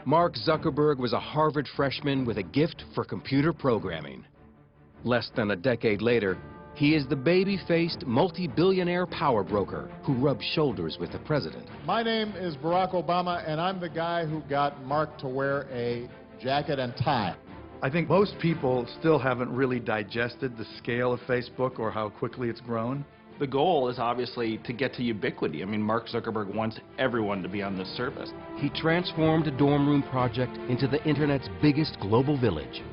Mark Zuckerberg was a Harvard freshman with a gift for computer programming. Less than a decade later, he is the baby-faced, multi-billionaire power broker who rubs shoulders with the president. My name is Barack Obama, and I'm the guy who got Mark to wear a jacket and tie. I think most people still haven't really digested the scale of Facebook or how quickly it's grown. The goal is obviously to get to ubiquity. I mean, Mark Zuckerberg wants everyone to be on this service. He transformed a dorm room project into the internet's biggest global village.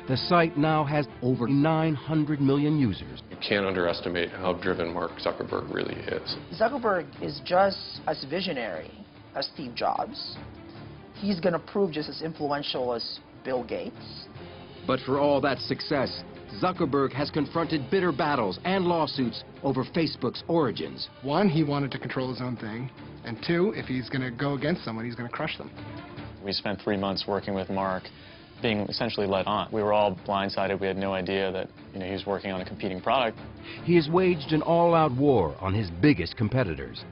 The site now has over 900 million users. You can't underestimate how driven Mark Zuckerberg really is. Zuckerberg is just as visionary as Steve Jobs. He's going to prove just as influential as Bill Gates. But for all that success, Zuckerberg has confronted bitter battles and lawsuits over Facebook's origins. One, he wanted to control his own thing, and two, if he's going to go against someone, he's going to crush them. We spent 3 months working with Mark, being essentially led on. We were all blindsided. We had no idea that, he was working on a competing product. He has waged an all-out war on his biggest competitors.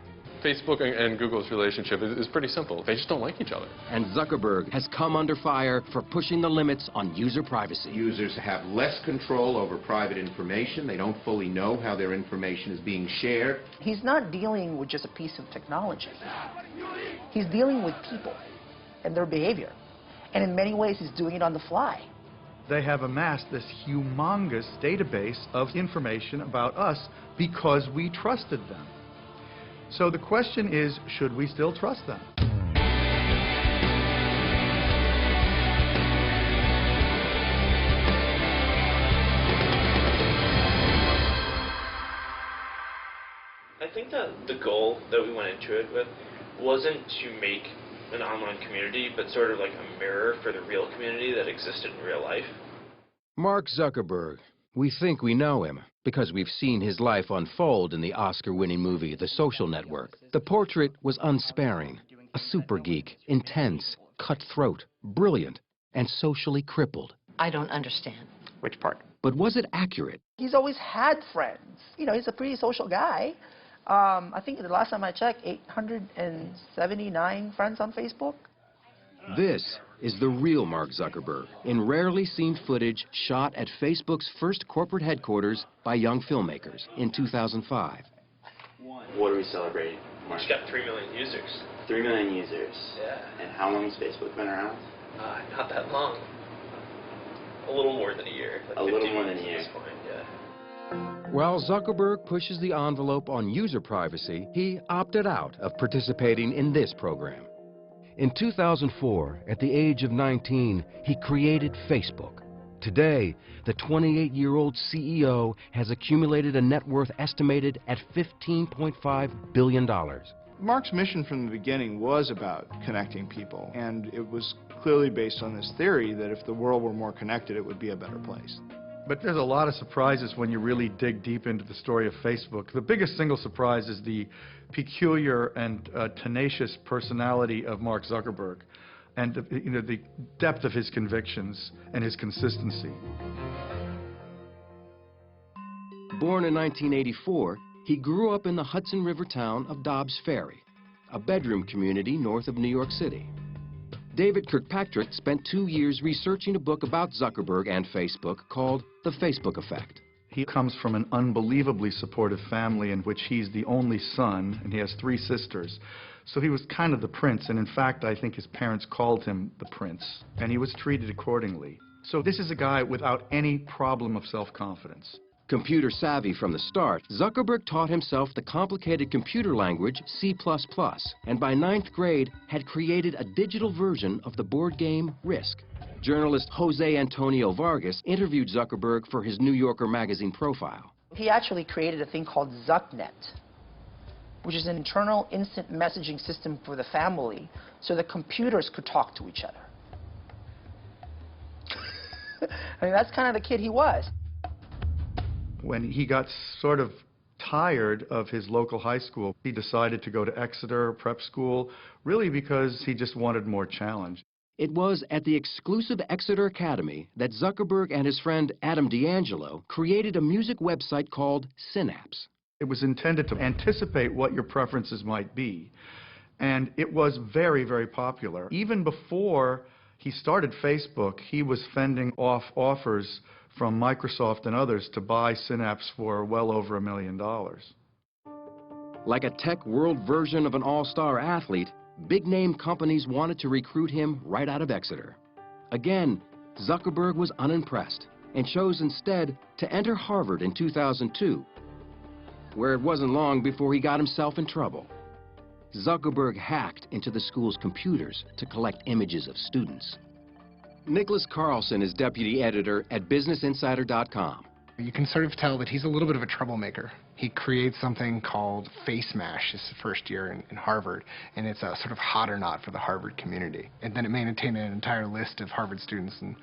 Facebook and Google's relationship is pretty simple. They just don't like each other. And Zuckerberg has come under fire for pushing the limits on user privacy. Users have less control over private information. They don't fully know how their information is being shared. He's not dealing with just a piece of technology. He's dealing with people and their behavior. And in many ways, he's doing it on the fly. They have amassed this humongous database of information about us because we trusted them. So the question is, should we still trust them? I think that the goal that we went into it with wasn't to make an online community, but sort of like a mirror for the real community that existed in real life. Mark Zuckerberg. We think we know him because we've seen his life unfold in the Oscar-winning movie The Social Network. The portrait was unsparing, a super geek, intense, cutthroat, brilliant, and socially crippled. I don't understand. Which part? But was it accurate? He's always had friends. He's a pretty social guy. I think the last time I checked, 879 friends on Facebook. This is the real Mark Zuckerberg in rarely seen footage shot at Facebook's first corporate headquarters by young filmmakers in 2005. What are we celebrating, Mark? It's got 3 million users. 3 million users. Yeah. And how long has Facebook been around? Not that long. A little more than a year. Like a little more than a year. At this point, yeah. While Zuckerberg pushes the envelope on user privacy, he opted out of participating in this program. In 2004, at the age of 19, he created Facebook. Today, the 28-year-old CEO has accumulated a net worth estimated at $15.5 billion. Mark's mission from the beginning was about connecting people, and it was clearly based on this theory that if the world were more connected, it would be a better place. But there's a lot of surprises when you really dig deep into the story of Facebook. The biggest single surprise is the peculiar and tenacious personality of Mark Zuckerberg and the depth of his convictions and his consistency. Born in 1984, he grew up in the Hudson River town of Dobbs Ferry, a bedroom community north of New York City. David Kirkpatrick spent 2 years researching a book about Zuckerberg and Facebook called The Facebook Effect. He comes from an unbelievably supportive family in which he's the only son, and he has 3 sisters. So he was kind of the prince, and in fact, I think his parents called him the prince, and he was treated accordingly. So this is a guy without any problem of self-confidence. Computer savvy from the start, Zuckerberg taught himself the complicated computer language C++, and by 9th grade had created a digital version of the board game Risk. Journalist Jose Antonio Vargas interviewed Zuckerberg for his New Yorker magazine profile. He actually created a thing called ZuckNet, which is an internal instant messaging system for the family so the computers could talk to each other. I mean, that's kind of the kid he was. When he got sort of tired of his local high school, he decided to go to Exeter prep school, really because he just wanted more challenge. It was at the exclusive Exeter Academy that Zuckerberg and his friend Adam D'Angelo created a music website called Synapse. It was intended to anticipate what your preferences might be And it was very, very popular. Even before he started Facebook, he was fending off offers from Microsoft and others to buy Synapse for well over $1 million. Like a tech world version of an all-star athlete, big-name companies wanted to recruit him right out of Exeter. Again, Zuckerberg was unimpressed and chose instead to enter Harvard in 2002, where it wasn't long before he got himself in trouble. Zuckerberg hacked into the school's computers to collect images of students. Nicholas Carlson is deputy editor at BusinessInsider.com. You can sort of tell that he's a little bit of a troublemaker. He creates something called Face Mash his first year in Harvard, and it's a sort of hot or not for the Harvard community. And then it maintained an entire list of Harvard students and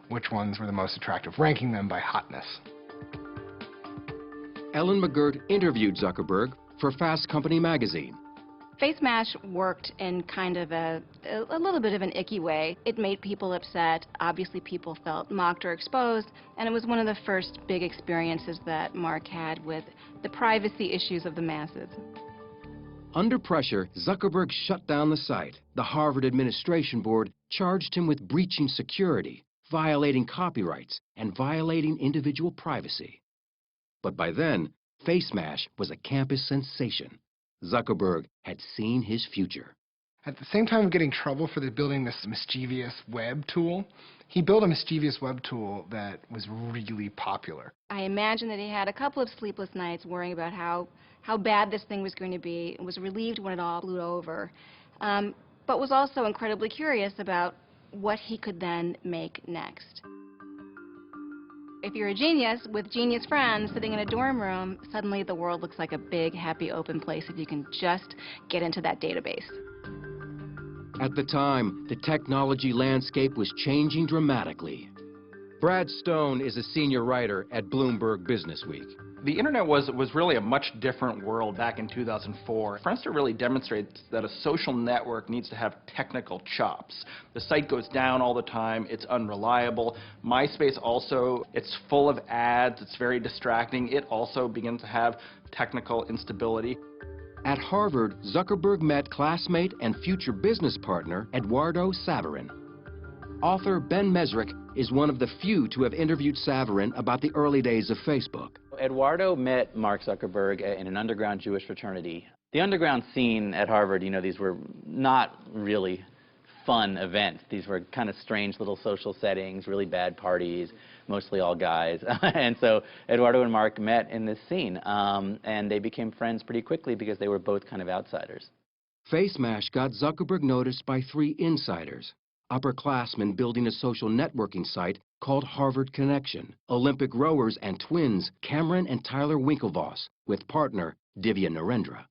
which ones were the most attractive, ranking them by hotness. Ellen McGirt interviewed Zuckerberg for Fast Company magazine. Face Mash worked in kind of a little bit of an icky way. It made people upset. Obviously, people felt mocked or exposed, and it was one of the first big experiences that Mark had with the privacy issues of the masses. Under pressure, Zuckerberg shut down the site. The Harvard Administration Board charged him with breaching security, violating copyrights, and violating individual privacy. But by then, Face Mash was a campus sensation. Zuckerberg had seen his future. At the same time of getting trouble for building this mischievous web tool, he built a mischievous web tool that was really popular. I imagine that he had a couple of sleepless nights worrying about how bad this thing was going to be, and was relieved when it all blew over, but was also incredibly curious about what he could then make next. If you're a genius with genius friends sitting in a dorm room, suddenly the world looks like a big, happy, open place if you can just get into that database. At the time, the technology landscape was changing dramatically. Brad Stone is a senior writer at Bloomberg Businessweek. The internet was really a much different world back in 2004. Friendster really demonstrates that a social network needs to have technical chops. The site goes down all the time, it's unreliable. MySpace also, it's full of ads, it's very distracting. It also begins to have technical instability. At Harvard, Zuckerberg met classmate and future business partner Eduardo Saverin. Author Ben Mesrick is one of the few to have interviewed Saverin about the early days of Facebook. Eduardo met Mark Zuckerberg in an underground Jewish fraternity. The underground scene at Harvard, you know, these were not really fun events. These were kind of strange little social settings, really bad parties, mostly all guys. And so Eduardo and Mark met in this scene, and they became friends pretty quickly because they were both kind of outsiders. Face Mash got Zuckerberg noticed by 3 insiders. Upperclassmen building a social networking site called Harvard Connection, Olympic rowers and twins Cameron and Tyler Winklevoss, with partner Divya Narendra.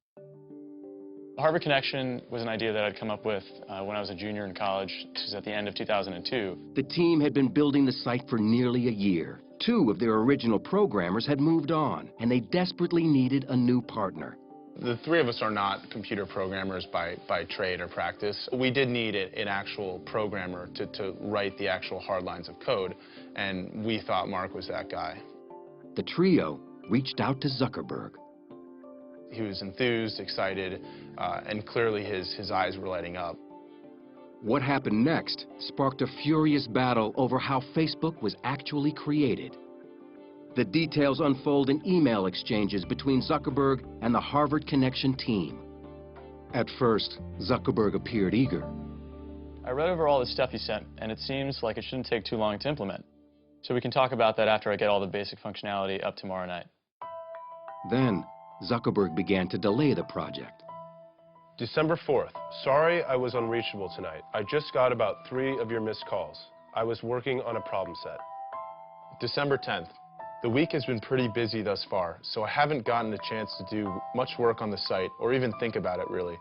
Harvard Connection was an idea that I'd come up with when I was a junior in college. This was at the end of 2002. The team had been building the site for nearly a year. 2 of their original programmers had moved on, and they desperately needed a new partner. The 3 of us are not computer programmers by trade or practice. We did need an actual programmer to write the actual hard lines of code, and we thought Mark was that guy. The trio reached out to Zuckerberg. He was enthused, excited, and clearly his eyes were lighting up. What happened next sparked a furious battle over how Facebook was actually created. The details unfold in email exchanges between Zuckerberg and the Harvard Connection team. At first, Zuckerberg appeared eager. I read over all the stuff you sent, and it seems like it shouldn't take too long to implement. So we can talk about that after I get all the basic functionality up tomorrow night. Then, Zuckerberg began to delay the project. December 4th. Sorry I was unreachable tonight. I just got about 3 of your missed calls. I was working on a problem set. December 10th. The week has been pretty busy thus far, so I haven't gotten a chance to do much work on the site or even think about it, really.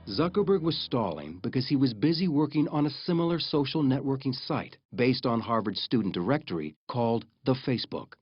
Zuckerberg was stalling because he was busy working on a similar social networking site based on Harvard's student directory called The Facebook.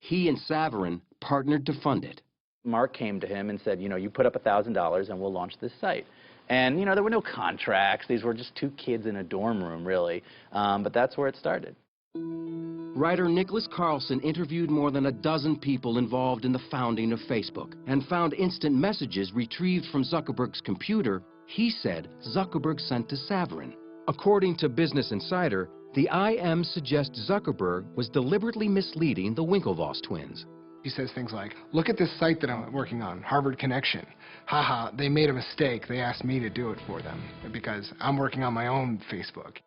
He and Saverin partnered to fund it. Mark came to him and said, you know, you put up $1,000 and we'll launch this site. And, you know, there were no contracts. These were just 2 kids in a dorm room, really. But that's where it started. Writer Nicholas Carlson interviewed more than a dozen people involved in the founding of Facebook and found instant messages retrieved from Zuckerberg's computer he said Zuckerberg sent to Saverin. According to Business Insider, the IM suggests Zuckerberg was deliberately misleading the Winklevoss twins. He says things like, look at this site that I'm working on, Harvard Connection. Haha, they made a mistake. They asked me to do it for them because I'm working on my own Facebook.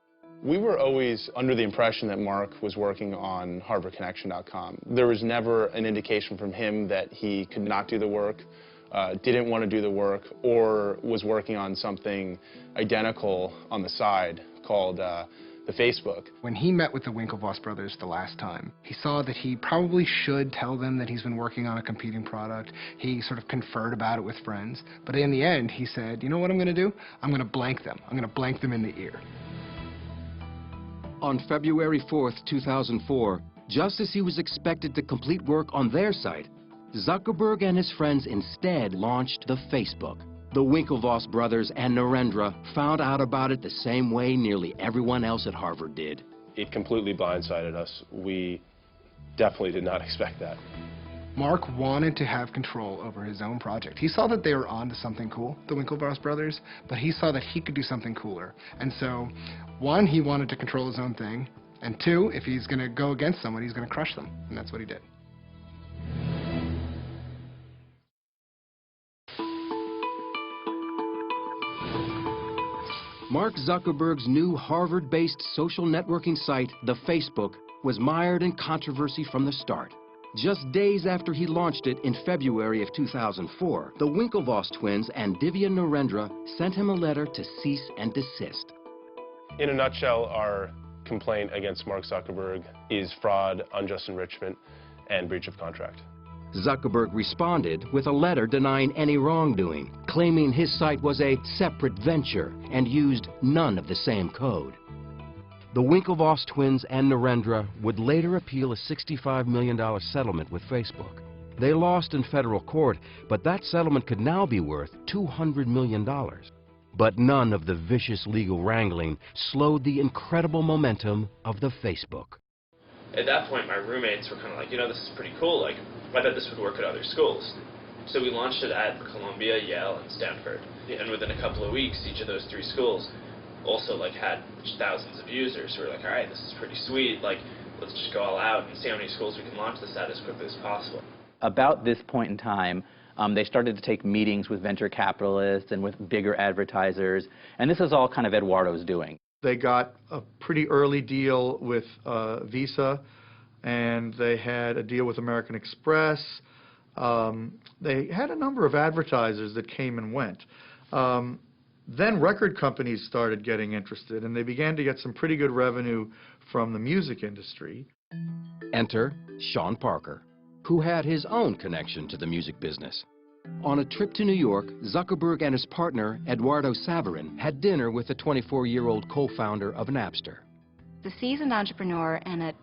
We were always under the impression that Mark was working on HarvardConnection.com. There was never an indication from him that he could not do the work, didn't want to do the work, or was working on something identical on the side called the Facebook. When he met with the Winklevoss brothers the last time, he saw that he probably should tell them that he's been working on a competing product. He sort of conferred about it with friends. But in the end, he said, you know what I'm going to do? I'm going to blank them. I'm going to blank them in the ear. On February 4th, 2004, just as he was expected to complete work on their site, Zuckerberg and his friends instead launched the Facebook. The Winklevoss brothers and Narendra found out about it the same way nearly everyone else at Harvard did. It completely blindsided us. We definitely did not expect that. Mark wanted to have control over his own project. He saw that they were onto something cool, the Winklevoss brothers, but he saw that he could do something cooler. And so, one, he wanted to control his own thing, and two, if he's going to go against someone, he's going to crush them. And that's what he did. Mark Zuckerberg's new Harvard-based social networking site, the Facebook, was mired in controversy from the start. Just days after he launched it in February of 2004, the Winklevoss twins and Divya Narendra sent him a letter to cease and desist. In a nutshell, our complaint against Mark Zuckerberg is fraud, unjust enrichment, and breach of contract. Zuckerberg responded with a letter denying any wrongdoing, claiming his site was a separate venture and used none of the same code. The Winklevoss twins and Narendra would later appeal a $65 million settlement with Facebook. They lost in federal court, but that settlement could now be worth $200 million. But none of the vicious legal wrangling slowed the incredible momentum of the Facebook. At that point, my roommates were kind of like, you know, this is pretty cool. Like, I bet this would work at other schools. So we launched it at Columbia, Yale, and Stanford. And within a couple of weeks, each of those three schools also had thousands of users who were like, all right, this is pretty sweet. Like, let's just go all out and see how many schools we can launch this at as quickly as possible. About this point in time, they started to take meetings with venture capitalists and with bigger advertisers, and this is all kind of Eduardo's doing. They got a pretty early deal with Visa, and they had a deal with American Express. They had a number of advertisers that came and went. Then record companies started getting interested, and they began to get some pretty good revenue from the music industry. Enter Sean Parker, who had his own connection to the music business. On a trip to New York, Zuckerberg and his partner, Eduardo Saverin, had dinner with the 24-year-old co-founder of Napster. The seasoned entrepreneur and a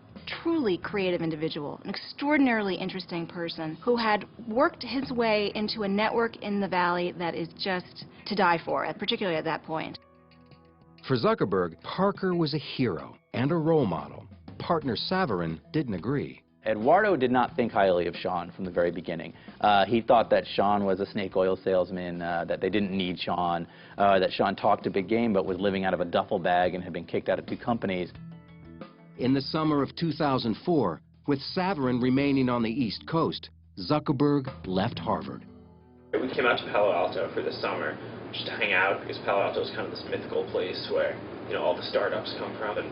truly creative individual, an extraordinarily interesting person who had worked his way into a network in the Valley that is just to die for, particularly at that point. For Zuckerberg, Parker was a hero and a role model. Partner Saverin didn't agree. Eduardo did not think highly of Sean from the very beginning. He thought that Sean was a snake oil salesman, that they didn't need Sean, that Sean talked a big game but was living out of a duffel bag and had been kicked out of 2 companies. In the summer of 2004, with Saverin remaining on the East Coast, Zuckerberg left Harvard. We came out to Palo Alto for the summer just to hang out because Palo Alto is kind of this mythical place where, you know, all the startups come from, and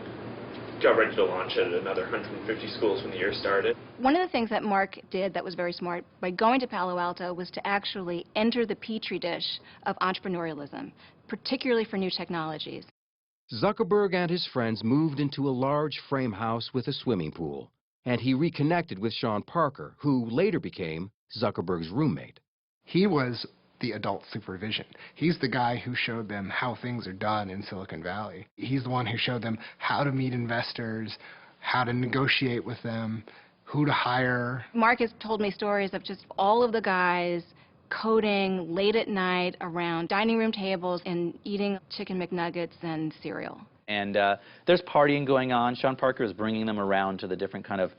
got ready to launch it at another 150 schools when the year started. One of the things that Mark did that was very smart by going to Palo Alto was to actually enter the petri dish of entrepreneurialism, particularly for new technologies. Zuckerberg and his friends moved into a large frame house with a swimming pool, and he reconnected with Sean Parker, who later became Zuckerberg's roommate. He was the adult supervision. He's the guy who showed them how things are done in Silicon Valley. He's the one who showed them how to meet investors, how to negotiate with them, who to hire. Mark has told me stories of just all of the guys coding late at night around dining room tables and eating chicken McNuggets and cereal. And there's partying going on. Sean Parker is bringing them around to the different kind of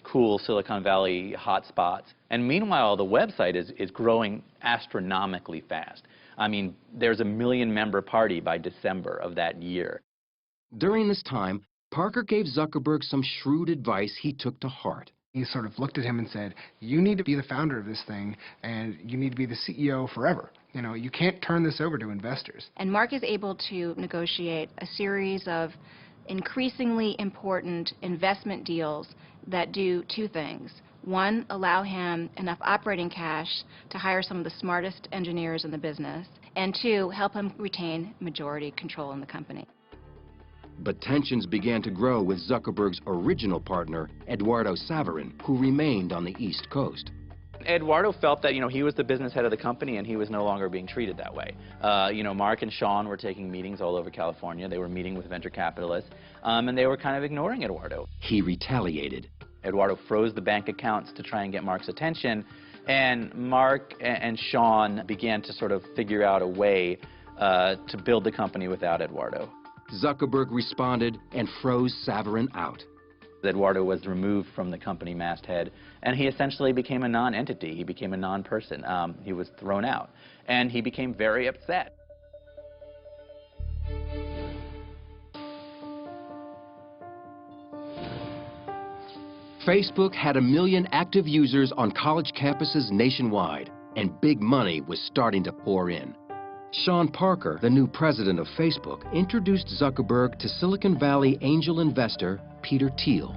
cool Silicon Valley hotspots. And meanwhile, the website is growing astronomically fast. I mean, there's a 1 million member party by December of that year. During this time, Parker gave Zuckerberg some shrewd advice he took to heart. He sort of looked at him and said, you need to be the founder of this thing, and you need to be the CEO forever. You know, you can't turn this over to investors. And Mark is able to negotiate a series of increasingly important investment deals that do two things. One, allow him enough operating cash to hire some of the smartest engineers in the business, and two, help him retain majority control in the company. But tensions began to grow with Zuckerberg's original partner, Eduardo Saverin, who remained on the East Coast. Eduardo felt that, he was the business head of the company and he was no longer being treated that way. Mark and Sean were taking meetings all over California. They were meeting with venture capitalists, and they were kind of ignoring Eduardo. He retaliated. Eduardo froze the bank accounts to try and get Mark's attention, and Mark and Sean began to sort of figure out a way to build the company without Eduardo. Zuckerberg responded and froze Saverin out. Eduardo was removed from the company masthead, and he essentially became a non-entity. He became a non-person. He was thrown out, and he became very upset. Facebook had 1 million active users on college campuses nationwide, and big money was starting to pour in. Sean Parker, the new president of Facebook, introduced Zuckerberg to Silicon Valley angel investor Peter Thiel,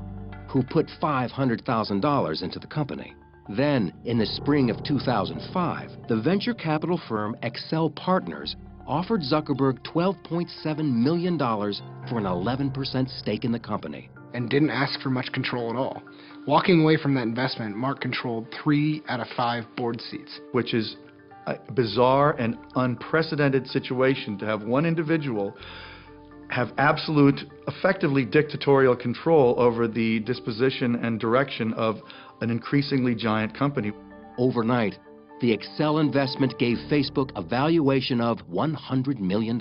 who put $500,000 into the company. Then, in the spring of 2005, the venture capital firm Excel Partners offered Zuckerberg $12.7 million for an 11% stake in the company. And didn't ask for much control at all. Walking away from that investment, Mark controlled 3 out of 5 board seats. Which is a bizarre and unprecedented situation to have one individual have absolute, effectively dictatorial control over the disposition and direction of an increasingly giant company. Overnight, the Excel investment gave Facebook a valuation of $100 million.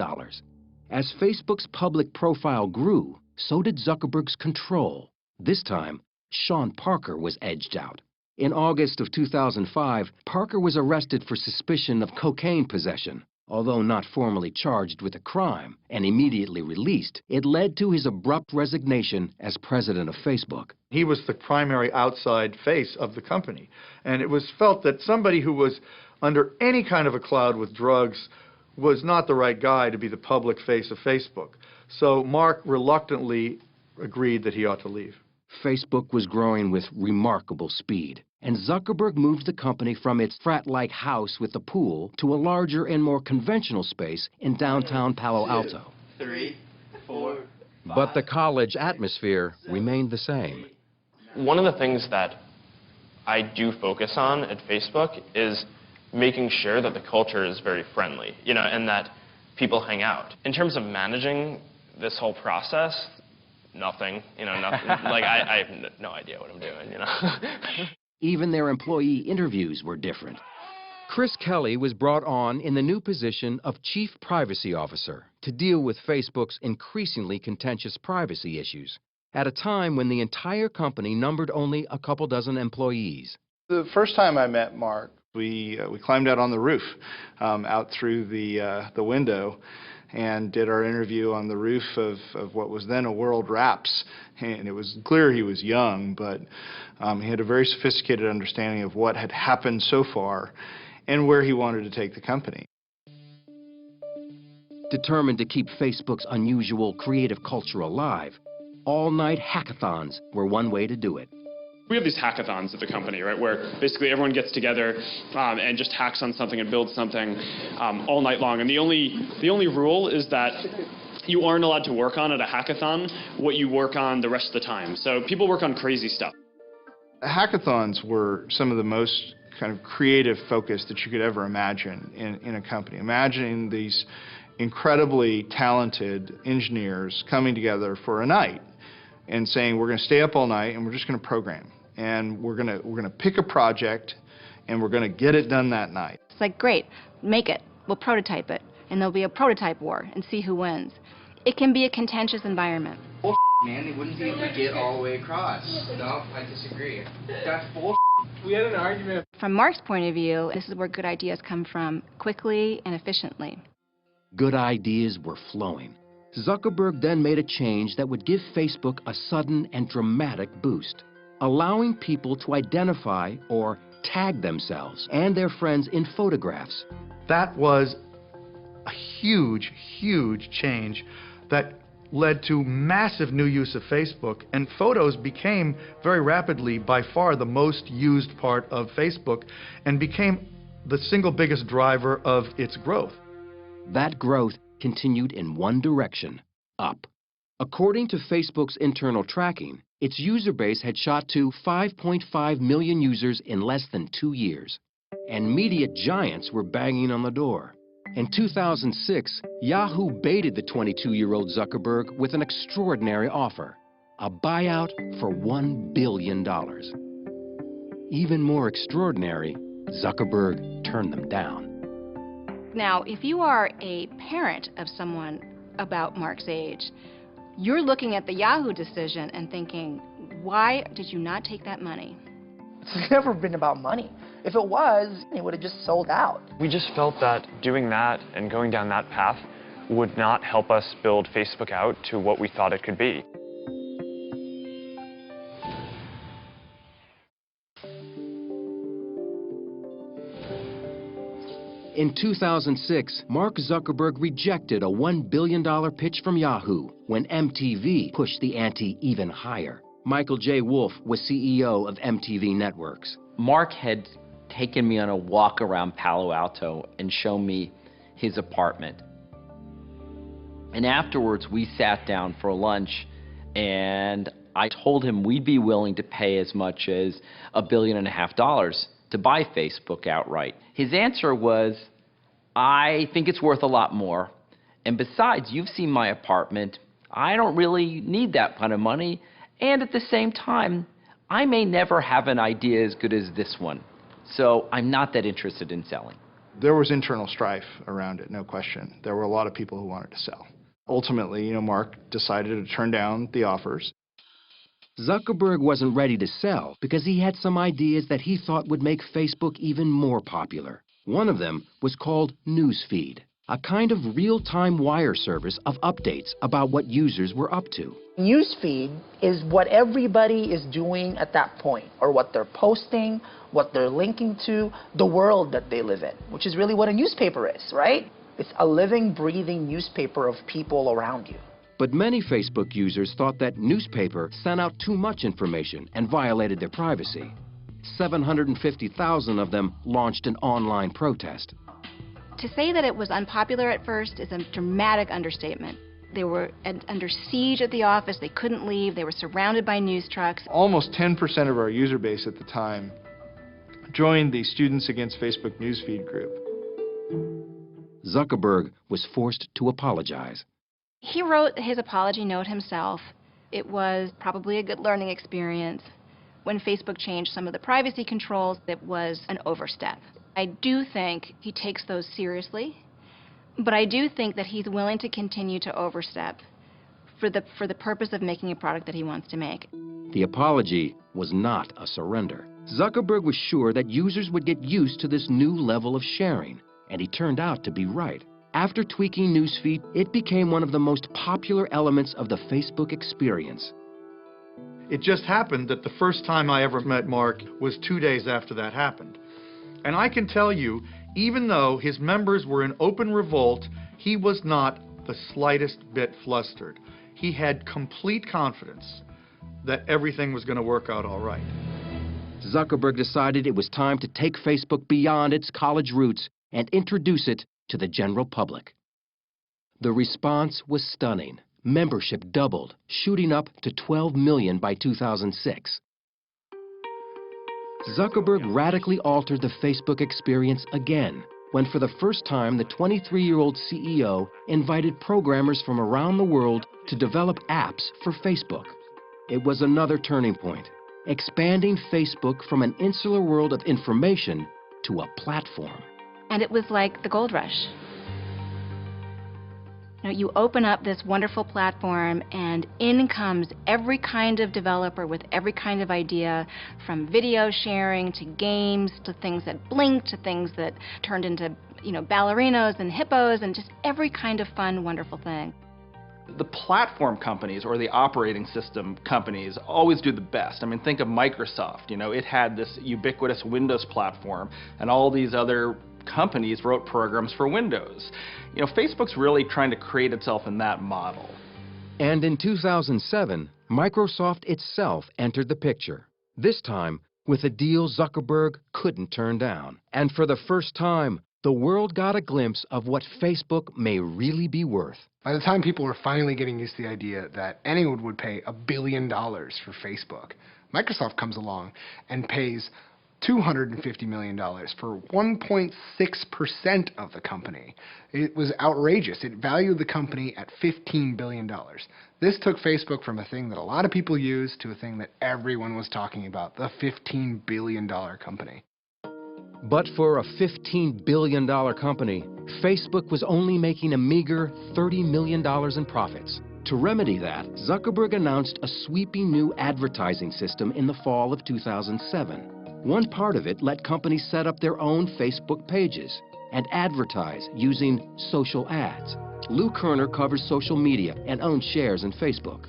As Facebook's public profile grew, so did Zuckerberg's control. This time, Sean Parker was edged out. In August of 2005, Parker was arrested for suspicion of cocaine possession. Although not formally charged with a crime and immediately released, it led to his abrupt resignation as president of Facebook. He was the primary outside face of the company, and it was felt that somebody who was under any kind of a cloud with drugs was not the right guy to be the public face of Facebook. So Mark reluctantly agreed that he ought to leave. Facebook was growing with remarkable speed, and Zuckerberg moved the company from its frat-like house with the pool to a larger and more conventional space in downtown Palo Alto. 3, 4, 5. But the college atmosphere remained the same. One of the things that I do focus on at Facebook is making sure that the culture is very friendly, and that people hang out. In terms of managing this whole process, nothing, nothing. Like, I have no idea what I'm doing, Even their employee interviews were different. Chris Kelly was brought on in the new position of Chief Privacy Officer to deal with Facebook's increasingly contentious privacy issues, at a time when the entire company numbered only a couple dozen employees. The first time I met Mark, we climbed out on the roof, out through the window, and did our interview on the roof of what was then a World Wraps. And it was clear he was young, but he had a very sophisticated understanding of what had happened so far and where he wanted to take the company. Determined to keep Facebook's unusual creative culture alive, all-night hackathons were one way to do it. We have these hackathons at the company, right, where basically everyone gets together and just hacks on something and builds something all night long. And the only rule is that you aren't allowed to work on at a hackathon what you work on the rest of the time. So people work on crazy stuff. Hackathons were some of the most kind of creative focus that you could ever imagine in a company. Imagining these incredibly talented engineers coming together for a night and saying, we're going to stay up all night and we're just going to program. And we're going to pick a project and we're going to get it done that night. It's like, great, make it. We'll prototype it. And there'll be a prototype war and see who wins. it can be a contentious environment. Bull, man, they wouldn't be able to get all the way across. No, I disagree. That's bull. We had an argument. From Mark's point of view, this is where good ideas come from quickly and efficiently. Good ideas were flowing. Zuckerberg then made a change that would give Facebook a sudden and dramatic boost, allowing people to identify or tag themselves and their friends in photographs. That was a huge, huge change that led to massive new use of Facebook, and photos became very rapidly by far the most used part of Facebook and became the single biggest driver of its growth. That growth continued in one direction, up. According to Facebook's internal tracking, its user base had shot to 5.5 million users in less than 2 years. And media giants were banging on the door. In 2006, Yahoo baited the 22-year-old Zuckerberg with an extraordinary offer, a buyout for $1 billion. Even more extraordinary, Zuckerberg turned them down. Now, if you are a parent of someone about Mark's age, you're looking at the Yahoo decision and thinking, why did you not take that money? It's never been about money. If it was, it would have just sold out. We just felt that doing that and going down that path would not help us build Facebook out to what we thought it could be. In 2006, Mark Zuckerberg rejected a $1 billion pitch from Yahoo when MTV pushed the ante even higher. Michael J. Wolff was CEO of MTV Networks. Mark had taken me on a walk around Palo Alto and shown me his apartment. And afterwards, we sat down for lunch, and I told him we'd be willing to pay as much as $1.5 billion to buy Facebook outright. His answer was, I think it's worth a lot more. And besides, you've seen my apartment. I don't really need that kind of money. And at the same time, I may never have an idea as good as this one. So I'm not that interested in selling. There was internal strife around it, no question. There were a lot of people who wanted to sell. Ultimately, Mark decided to turn down the offers. Zuckerberg wasn't ready to sell because he had some ideas that he thought would make Facebook even more popular. One of them was called Newsfeed, a kind of real-time wire service of updates about what users were up to. Newsfeed is what everybody is doing at that point, or what they're posting, what they're linking to, the world that they live in, which is really what a newspaper is, right? It's a living, breathing newspaper of people around you. But many Facebook users thought that newspaper sent out too much information and violated their privacy. 750,000 of them launched an online protest. To say that it was unpopular at first is a dramatic understatement. They were under siege at the office. They couldn't leave. They were surrounded by news trucks. Almost 10% of our user base at the time joined the Students Against Facebook Newsfeed group. Zuckerberg was forced to apologize. He wrote his apology note himself. It was probably a good learning experience. When Facebook changed some of the privacy controls, it was an overstep. I do think he takes those seriously, but I do think that he's willing to continue to overstep for the purpose of making a product that he wants to make. The apology was not a surrender. Zuckerberg was sure that users would get used to this new level of sharing, and he turned out to be right. After tweaking Newsfeed, it became one of the most popular elements of the Facebook experience. It just happened that the first time I ever met Mark was 2 days after that happened. And I can tell you, even though his members were in open revolt, he was not the slightest bit flustered. He had complete confidence that everything was going to work out all right. Zuckerberg decided it was time to take Facebook beyond its college roots and introduce it to the general public. The response was stunning. Membership doubled, shooting up to 12 million by 2006. Zuckerberg radically altered the Facebook experience again, when for the first time the 23-year-old CEO invited programmers from around the world to develop apps for Facebook. It was another turning point, expanding Facebook from an insular world of information to a platform. And it was like the gold rush. You know, you open up this wonderful platform and in comes every kind of developer with every kind of idea, from video sharing to games to things that blink to things that turned into, you know, ballerinos and hippos and just every kind of fun, wonderful thing. The platform companies or the operating system companies always do the best. I mean, think of Microsoft. You know, it had this ubiquitous Windows platform, and all these other companies wrote programs for Windows. You know, Facebook's really trying to create itself in that model. And in 2007, Microsoft itself entered the picture, this time with a deal Zuckerberg couldn't turn down. And for the first time, the world got a glimpse of what Facebook may really be worth. By the time people were finally getting used to the idea that anyone would pay $1 billion for Facebook, Microsoft comes along and pays $250 million for 1.6% of the company. It was outrageous. It valued the company at $15 billion. This took Facebook from a thing that a lot of people use to a thing that everyone was talking about, the $15 billion company. But for a $15 billion company, Facebook was only making a meager $30 million in profits. To remedy that, Zuckerberg announced a sweeping new advertising system in the fall of 2007. One part of it let companies set up their own Facebook pages and advertise using social ads. Lou Kerner covers social media and owns shares in Facebook.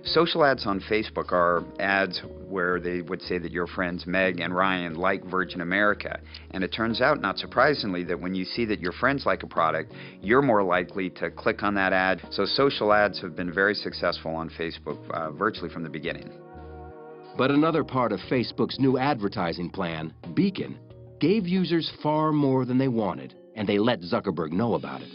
Social ads on Facebook are ads where they would say that your friends Meg and Ryan like Virgin America. And it turns out, not surprisingly, that when you see that your friends like a product, you're more likely to click on that ad. So social ads have been very successful on Facebook virtually from the beginning. But another part of Facebook's new advertising plan, Beacon, gave users far more than they wanted, and they let Zuckerberg know about it.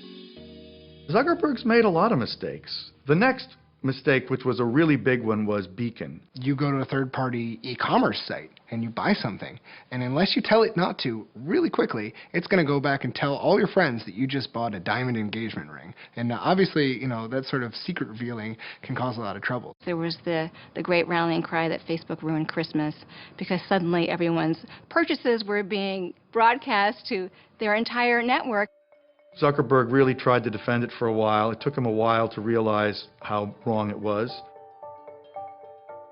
Zuckerberg's made a lot of mistakes. The next mistake, which was a really big one, was Beacon. You go to a third-party e-commerce site and you buy something, and unless you tell it not to really quickly, it's going to go back and tell all your friends that you just bought a diamond engagement ring. And obviously, you know, that sort of secret revealing can cause a lot of trouble. There was the great rallying cry that Facebook ruined Christmas because suddenly everyone's purchases were being broadcast to their entire network. Zuckerberg really tried to defend it for a while. It took him a while to realize how wrong it was.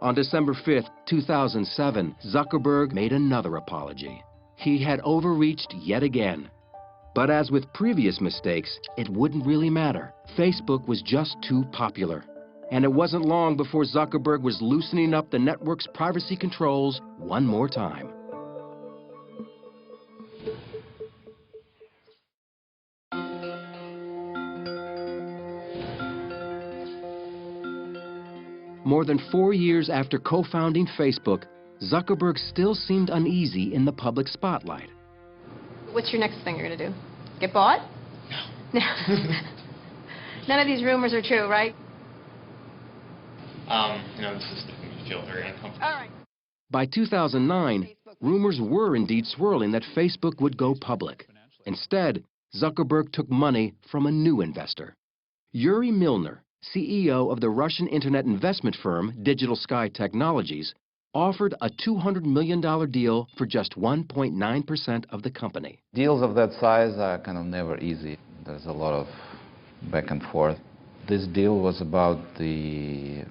On December 5th, 2007, Zuckerberg made another apology. He had overreached yet again. But as with previous mistakes, it wouldn't really matter. Facebook was just too popular. And it wasn't long before Zuckerberg was loosening up the network's privacy controls one more time. More than 4 years after co-founding Facebook, Zuckerberg still seemed uneasy in the public spotlight. What's your next thing you're going to do? Get bought? No. None of these rumors are true, right? You know, this is making me feel very uncomfortable. All right. By 2009, rumors were indeed swirling that Facebook would go public. Instead, Zuckerberg took money from a new investor. Yuri Milner, CEO of the Russian internet investment firm Digital Sky Technologies, offered a $200 million deal for just 1.9% of the company. Deals of that size are kind of never easy. There's a lot of back and forth. This deal was about the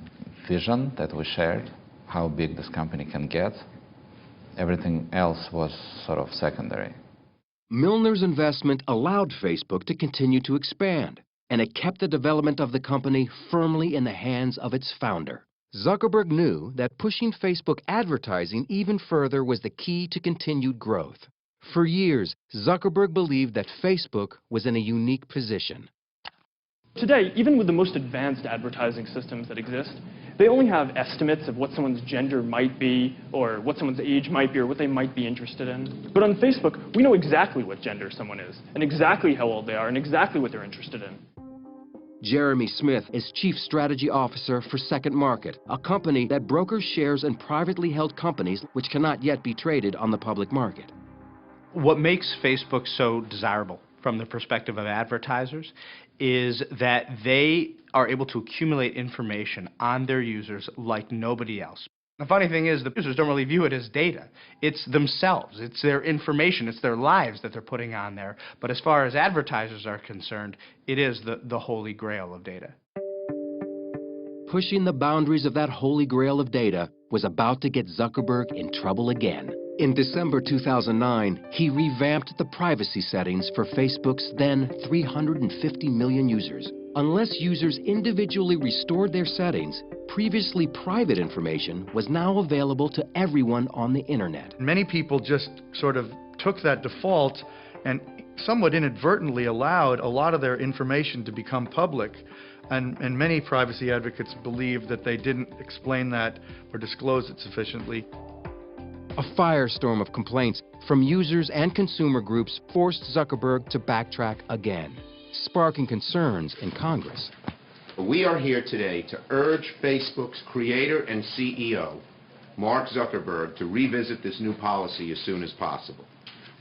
vision that we shared, how big this company can get. Everything else was sort of secondary. Milner's investment allowed Facebook to continue to expand, and it kept the development of the company firmly in the hands of its founder. Zuckerberg knew that pushing Facebook advertising even further was the key to continued growth. For years, Zuckerberg believed that Facebook was in a unique position. Today, even with the most advanced advertising systems that exist, they only have estimates of what someone's gender might be, or what someone's age might be, or what they might be interested in. But on Facebook, we know exactly what gender someone is, and exactly how old they are, and exactly what they're interested in. Jeremy Smith is Chief Strategy Officer for Second Market, a company that brokers shares in privately held companies which cannot yet be traded on the public market. What makes Facebook so desirable from the perspective of advertisers is that they are able to accumulate information on their users like nobody else. The funny thing is, the users don't really view it as data. It's themselves. It's their information. It's their lives that they're putting on there. But as far as advertisers are concerned, it is the holy grail of data. Pushing the boundaries of that holy grail of data was about to get Zuckerberg in trouble again. In December 2009, he revamped the privacy settings for Facebook's then 350 million users. Unless users individually restored their settings, previously private information was now available to everyone on the internet. Many people just sort of took that default and somewhat inadvertently allowed a lot of their information to become public. And many privacy advocates believe that they didn't explain that or disclose it sufficiently. A firestorm of complaints from users and consumer groups forced Zuckerberg to backtrack again, sparking concerns in Congress. We are here today to urge Facebook's creator and CEO, Mark Zuckerberg, to revisit this new policy as soon as possible.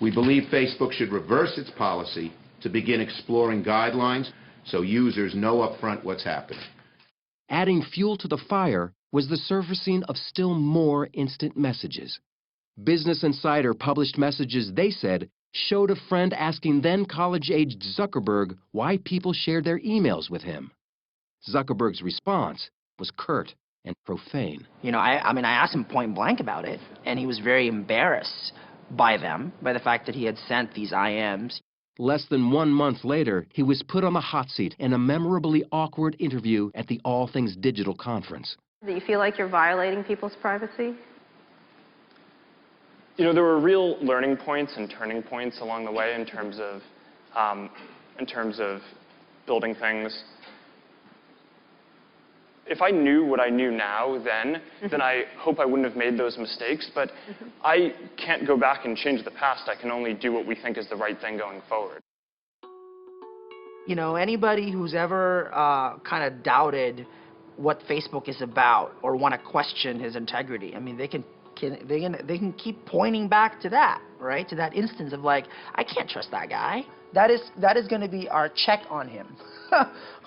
We believe Facebook should reverse its policy to begin exploring guidelines so users know upfront what's happening. Adding fuel to the fire was the surfacing of still more instant messages. Business Insider published messages they said showed a friend asking then college-aged Zuckerberg why people shared their emails with him. Zuckerberg's response was curt and profane. You know, I mean, I asked him point blank about it, and he was very embarrassed by the fact that he had sent these IMs. Less than 1 month later, he was put on the hot seat in a memorably awkward interview at the All Things Digital conference. Do you feel like you're violating people's privacy? You know, there were real learning points and turning points along the way in terms of building things. If I knew what I knew now then I hope I wouldn't have made those mistakes. But I can't go back and change the past. I can only do what we think is the right thing going forward. You know, anybody who's ever kind of doubted what Facebook is about or want to question his integrity, I mean, they can keep pointing back to that, right? To that instance of like, I can't trust that guy. That is going to be our check on him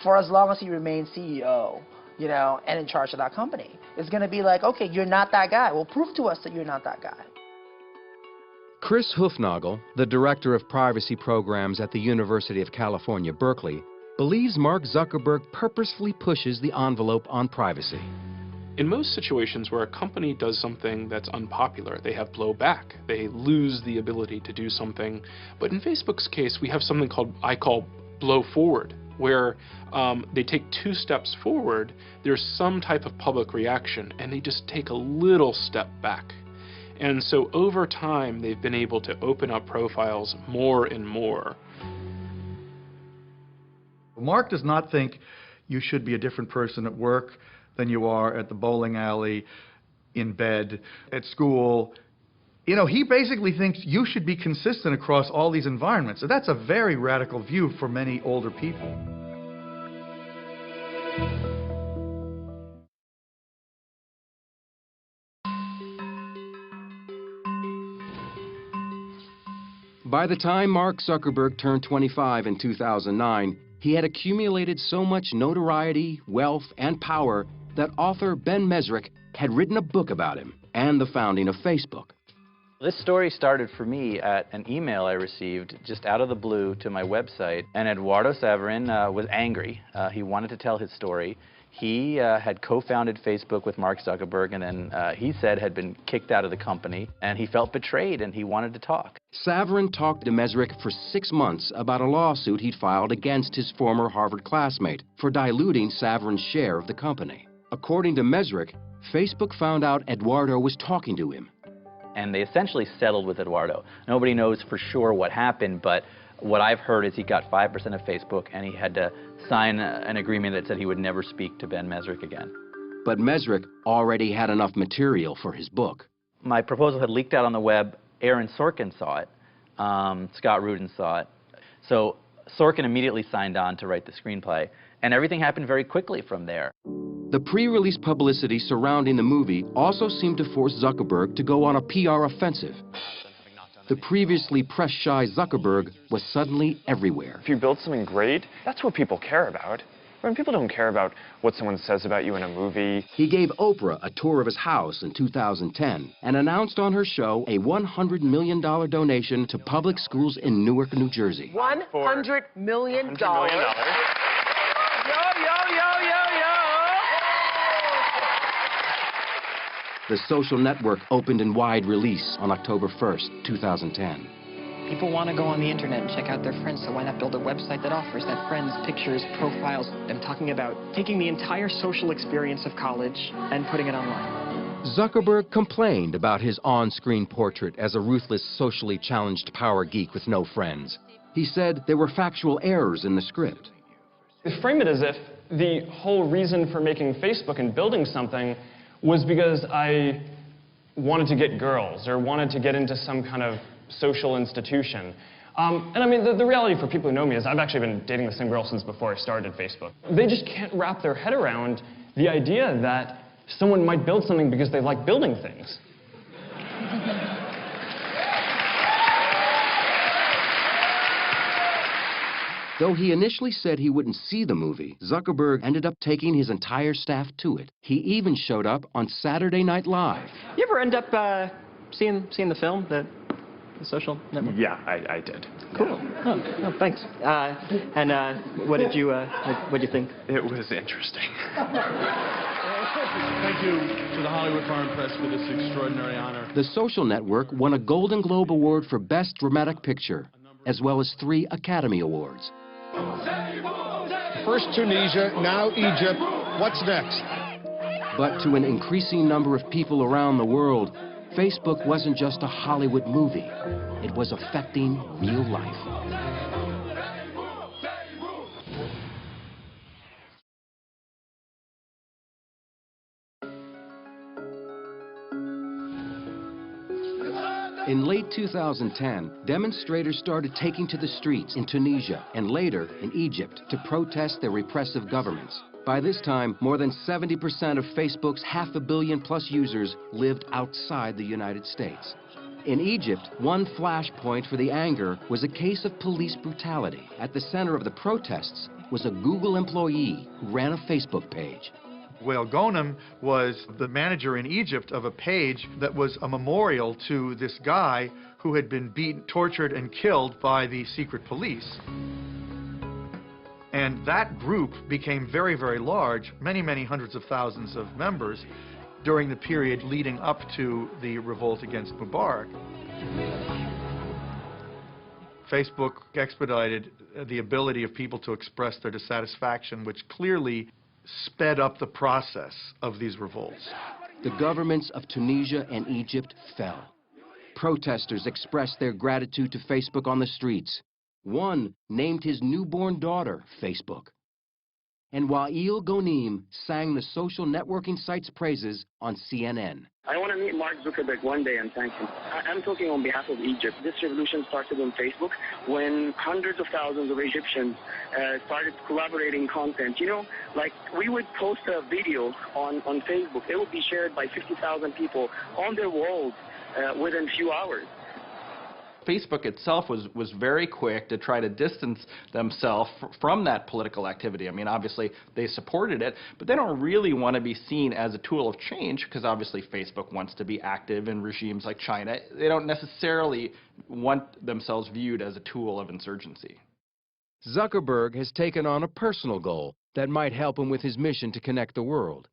for as long as he remains CEO, you know, and in charge of that company. It's going to be like, okay, you're not that guy. Well, prove to us that you're not that guy. Chris Hufnagel, the director of privacy programs at the University of California, Berkeley, believes Mark Zuckerberg purposefully pushes the envelope on privacy. In most situations where a company does something that's unpopular, they have blowback. They lose the ability to do something. But in Facebook's case, we have something I call blow forward, where they take 2 steps forward, there's some type of public reaction, and they just take a little step back. And so over time, they've been able to open up profiles more and more. Mark does not think you should be a different person at work than you are at the bowling alley, in bed, at school. You know, he basically thinks you should be consistent across all these environments. So that's a very radical view for many older people. By the time Mark Zuckerberg turned 25 in 2009, he had accumulated so much notoriety, wealth, and power that author Ben Mesrick had written a book about him and the founding of Facebook. This story started for me at an email I received just out of the blue to my website, and Eduardo Saverin was angry. He wanted to tell his story. He had co-founded Facebook with Mark Zuckerberg, and then he said had been kicked out of the company, and he felt betrayed, and he wanted to talk. Saverin talked to Mesrick for 6 months about a lawsuit he'd filed against his former Harvard classmate for diluting Saverin's share of the company. According to Mesrick, Facebook found out Eduardo was talking to him. And they essentially settled with Eduardo. Nobody knows for sure what happened, but what I've heard is he got 5% of Facebook, and he had to sign an agreement that said he would never speak to Ben Mesrick again. But Mesrick already had enough material for his book. My proposal had leaked out on the web. Aaron Sorkin saw it. Scott Rudin saw it. So Sorkin immediately signed on to write the screenplay, and everything happened very quickly from there. The pre-release publicity surrounding the movie also seemed to force Zuckerberg to go on a PR offensive. The previously press-shy Zuckerberg was suddenly everywhere. If you build something great, that's what people care about. When people don't care about what someone says about you in a movie. He gave Oprah a tour of his house in 2010 and announced on her show a $100 million donation to public schools in Newark, New Jersey. $100 million. $100 million. The social network opened in wide release on October 1st, 2010. People want to go on the internet and check out their friends, so why not build a website that offers that friends, pictures, profiles? I'm talking about taking the entire social experience of college and putting it online. Zuckerberg complained about his on-screen portrait as a ruthless, socially challenged power geek with no friends. He said there were factual errors in the script. They frame it as if the whole reason for making Facebook and building something was because I wanted to get girls or wanted to get into some kind of social institution. And I mean, the reality for people who know me is I've actually been dating the same girl since before I started Facebook. They just can't wrap their head around the idea that someone might build something because they like building things. Though he initially said he wouldn't see the movie, Zuckerberg ended up taking his entire staff to it. He even showed up on Saturday Night Live. You ever end up seeing the film, the Social Network? Yeah, I did. Cool. Yeah. Oh, thanks. And what did you think? It was interesting. Thank you to the Hollywood Foreign Press for this extraordinary honor. The Social Network won a Golden Globe Award for Best Dramatic Picture, as well as 3 Academy Awards. First Tunisia, now Egypt. What's next? But to an increasing number of people around the world, Facebook wasn't just a Hollywood movie. It was affecting real life. In late 2010, demonstrators started taking to the streets in Tunisia and later in Egypt to protest their repressive governments. By this time, more than 70% of Facebook's 500 million+ users lived outside the United States. In Egypt, one flashpoint for the anger was a case of police brutality. At the center of the protests was a Google employee who ran a Facebook page. Wael Ghonim was the manager in Egypt of a page that was a memorial to this guy who had been beaten, tortured, and killed by the secret police. And that group became very, very large, many, many hundreds of thousands of members during the period leading up to the revolt against Mubarak. Facebook expedited the ability of people to express their dissatisfaction, which clearly sped up the process of these revolts. The governments of Tunisia and Egypt fell. Protesters expressed their gratitude to Facebook on the streets. One named his newborn daughter Facebook. And Wael Ghonim sang the social networking site's praises on CNN. I want to meet Mark Zuckerberg one day and thank him. I'm talking on behalf of Egypt. This revolution started on Facebook when hundreds of thousands of Egyptians started collaborating content. You know, like we would post a video on Facebook. It would be shared by 50,000 people on their walls within a few hours. Facebook itself was very quick to try to distance themselves from that political activity. I mean, obviously, they supported it, but they don't really want to be seen as a tool of change because obviously Facebook wants to be active in regimes like China. They don't necessarily want themselves viewed as a tool of insurgency. Zuckerberg has taken on a personal goal that might help him with his mission to connect the world.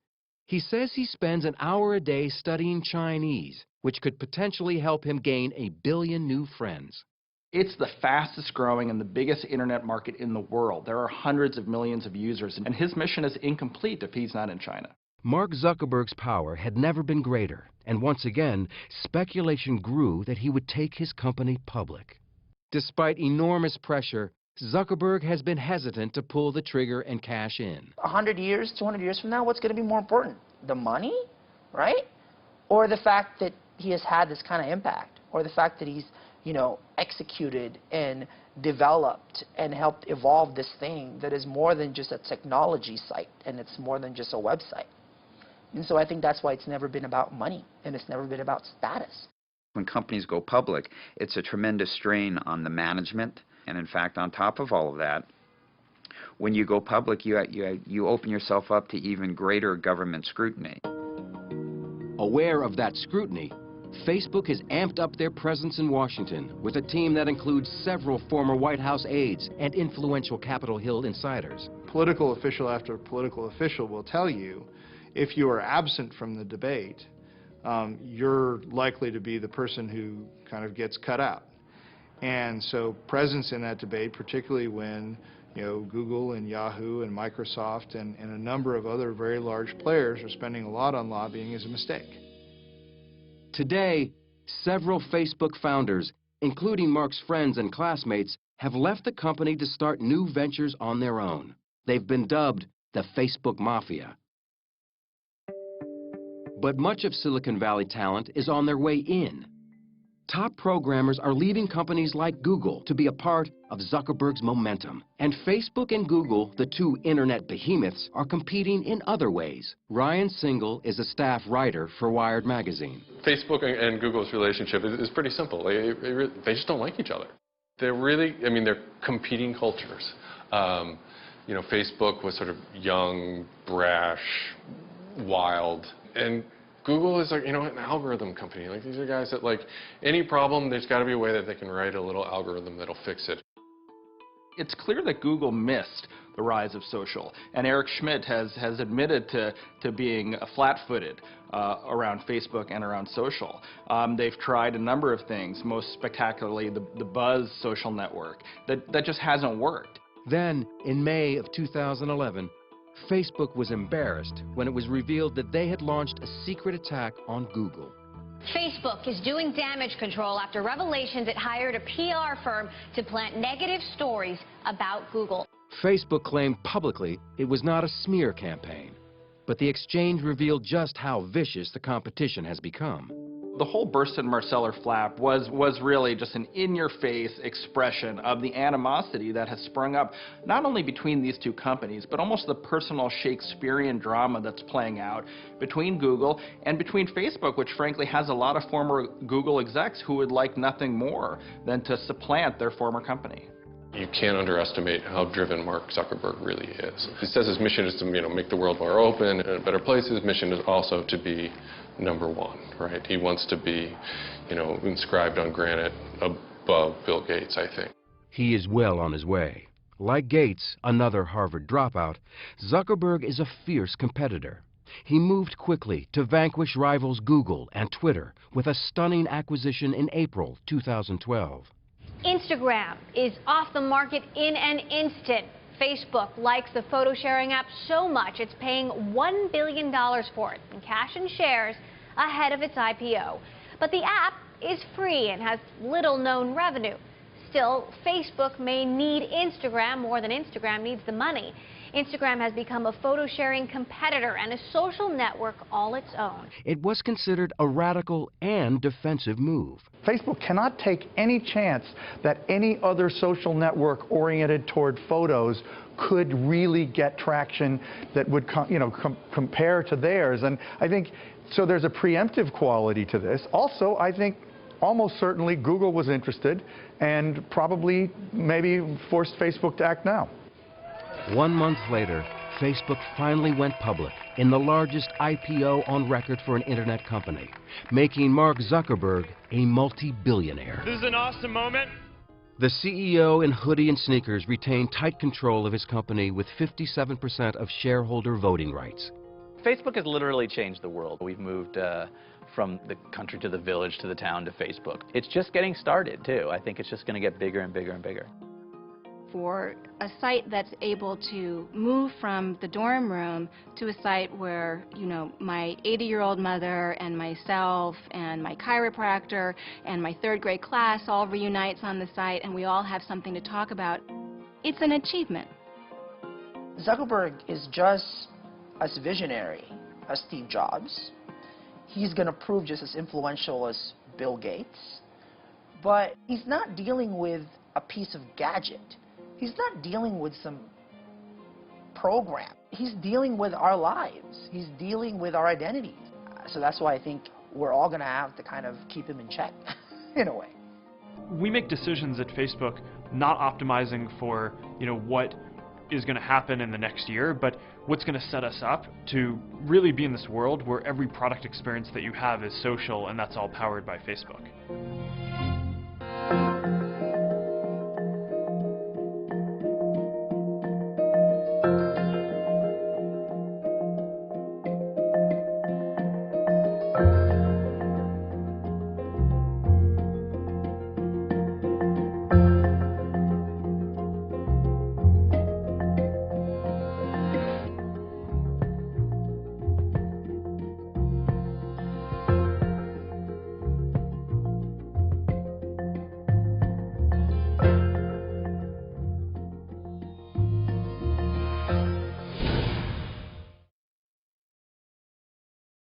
He says he spends an hour a day studying Chinese, which could potentially help him gain 1 billion new friends. It's the fastest growing and the biggest internet market in the world. There are hundreds of millions of users, and his mission is incomplete if he's not in China. Mark Zuckerberg's power had never been greater, and once again, speculation grew that he would take his company public. Despite enormous pressure, Zuckerberg has been hesitant to pull the trigger and cash in. 100 years, 200 years from now, what's going to be more important? The money, right? Or the fact that he has had this kind of impact? Or the fact that he's, executed and developed and helped evolve this thing that is more than just a technology site, and it's more than just a website. And so I think that's why it's never been about money, and it's never been about status. When companies go public, it's a tremendous strain on the management. And in fact, on top of all of that, when you go public, you open yourself up to even greater government scrutiny. Aware of that scrutiny, Facebook has amped up their presence in Washington with a team that includes several former White House aides and influential Capitol Hill insiders. Political official after political official will tell you, if you are absent from the debate, you're likely to be the person who kind of gets cut out. And so presence in that debate, particularly when Google and Yahoo and Microsoft and a number of other very large players are spending a lot on lobbying, is a mistake. Today, several Facebook founders, including Mark's friends and classmates, have left the company to start new ventures on their own. They've been dubbed the Facebook Mafia. But much of Silicon Valley talent is on their way in. Top programmers are leaving companies like Google to be a part of Zuckerberg's momentum. And Facebook and Google, the two internet behemoths, are competing in other ways. Ryan Singal is a staff writer for Wired magazine. Facebook and Google's relationship is pretty simple. They just don't like each other. They're really, they're competing cultures. Facebook was sort of young, brash, wild, and Google is like, an algorithm company. Like, these are guys that, like, any problem, there's got to be a way that they can write a little algorithm that'll fix it. It's clear that Google missed the rise of social, and Eric Schmidt has admitted to being flat-footed around Facebook and around social. They've tried a number of things, most spectacularly the Buzz social network. That just hasn't worked. Then, in May of 2011, Facebook was embarrassed when it was revealed that they had launched a secret attack on Google. Facebook is doing damage control after revelations it hired a PR firm to plant negative stories about Google. Facebook claimed publicly it was not a smear campaign, but the exchange revealed just how vicious the competition has become. The whole Burstyn Marsteller flap was really just an in-your-face expression of the animosity that has sprung up not only between these two companies, but almost the personal Shakespearean drama that's playing out between Google and between Facebook, which frankly has a lot of former Google execs who would like nothing more than to supplant their former company. You can't underestimate how driven Mark Zuckerberg really is. He says his mission is to make the world more open and a better place. His mission is also to be number one, right? He wants to be, inscribed on granite above Bill Gates, I think. He is well on his way. Like Gates, another Harvard dropout, Zuckerberg is a fierce competitor. He moved quickly to vanquish rivals Google and Twitter with a stunning acquisition in April 2012. Instagram is off the market in an instant. Facebook likes the photo sharing app so much it's paying $1 billion for it in cash and shares ahead of its IPO. But the app is free and has little known revenue. Still, Facebook may need Instagram more than Instagram needs the money. Instagram has become a photo-sharing competitor and a social network all its own. It was considered a radical and defensive move. Facebook cannot take any chance that any other social network oriented toward photos could really get traction that would compare to theirs. And I think, so there's a preemptive quality to this. Also, I think almost certainly Google was interested and probably maybe forced Facebook to act now. 1 month later, Facebook finally went public in the largest IPO on record for an internet company, making Mark Zuckerberg a multi-billionaire. This is an awesome moment. The CEO in hoodie and sneakers retained tight control of his company with 57% of shareholder voting rights. Facebook has literally changed the world. We've moved from the country to the village to the town to Facebook. It's just getting started, too. I think it's just going to get bigger and bigger and bigger. For a site that's able to move from the dorm room to a site where, my 80-year-old mother and myself and my chiropractor and my third grade class all reunites on the site and we all have something to talk about, it's an achievement. Zuckerberg is just as visionary as Steve Jobs. He's going to prove just as influential as Bill Gates, but he's not dealing with a piece of gadget. He's not dealing with some program. He's dealing with our lives. He's dealing with our identities. So that's why I think we're all going to have to kind of keep him in check, in a way. We make decisions at Facebook not optimizing for, what is going to happen in the next year, but what's going to set us up to really be in this world where every product experience that you have is social, and that's all powered by Facebook.